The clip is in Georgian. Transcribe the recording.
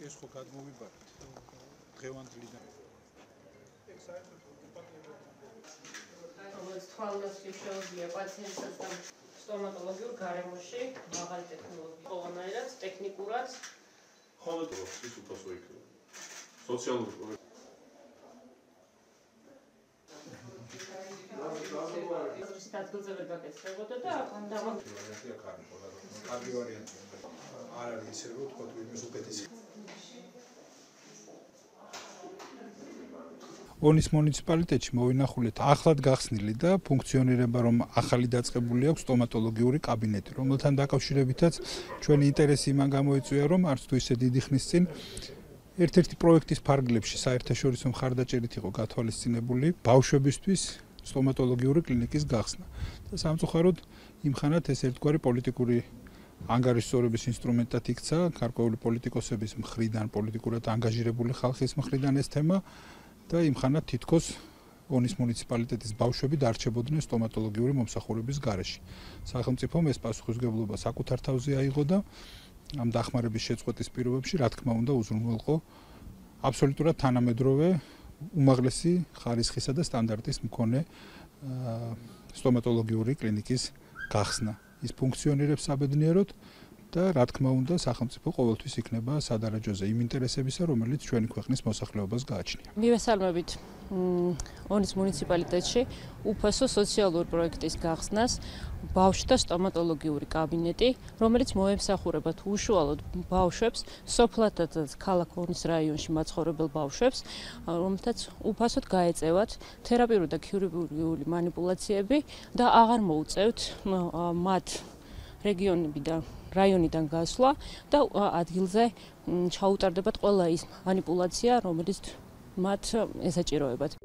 ეს ხო გადმოვიბარეთ დღევანდლიდან. თვალნასლი შეუძლია პაციენტსაც და სტომატოლოგიურ გარემოში მაღალი ტექნოლოგია ყველანაირად ტექნიკურად ხოლმე ის უფასო იქნება სოციალურ პროექტ ადგილზე გაკეთებოდა და კარგი ვარიანტია. არ არის ისე რომ თქვა თუ იმის უკეთესი. ონის მუნიციპალიტეტში მოვინახულეთ ახლად გახსნილი და ფუნქციონირება, რომ ახალი დაწყებული აქვს სტომატოლოგიური კაბინეტი, რომელთან დაკავშირებითაც ჩვენი ინტერესი იმან გამოიწვია, რომ არც თუ ისე დიდი ხნის წინ ერთ-ერთი პროექტის ფარგლებში საერთაშორისო მხარდაჭერით იყო გათვალისწინებული ბავშვებისთვის სტომატოლოგიური კლინიკის გახსნა. და სამწუხაროდ იმხანად ეს ერთგვარი პოლიტიკური ანგარიშსწორების ინსტრუმენტად იქცა გარკვეული პოლიტიკოსების მხრიდან, პოლიტიკურად ანგაჟირებული ხალხის მხრიდან ეს თემა და იმხანად თითქოს ონის მუნიციპალიტეტის ბავშვები დარჩებოდნენ სტომატოლოგიური მომსახურების გარეშე. სახელმწიფომ ეს პასუხისმგებლობა საკუთარ თავზე აიღო და ამ დახმარების შეწყვეტის პირობებში, რა თქმა უნდა, უზრუნველყო აბსოლუტურად თანამედროვე უმაღლესი ხარისხისა და სტანდარტის მქონე სტომატოლოგიური კლინიკის გახსნა. ის ფუნქციონირებს საბედნიეროდ და რა თქმა უნდა, სახელმწიფო ყოველთვის იქნება სადარაჯოზე იმ ინტერესებისა, რომელიც ჩვენი ქვეყნის მოსახლეობას გააჩნია. მივესალმებით ონის მუნიციპალიტეტში უფასო სოციალური პროექტის გახსნას ბავშვთა სტომატოლოგიური კაბინეტი, რომელიც მოემსახურებათ უშუალოდ ბავშვებს, სოფლათა და ქალაქ ონის რაიონში მაცხოვრებელ ბავშვებს, რომელთაც უფასოდ გაეწევათ თერაპიული და ქირურგიული მანიპულაციები და აღარ მოუწევთ მათ რეგიონებიდან რაიონიდან გასვლა და ადგილზე ჩაუტარდებათ ყველა ის მანიპულაცია, რომელიც მათ ესაჭიროებათ.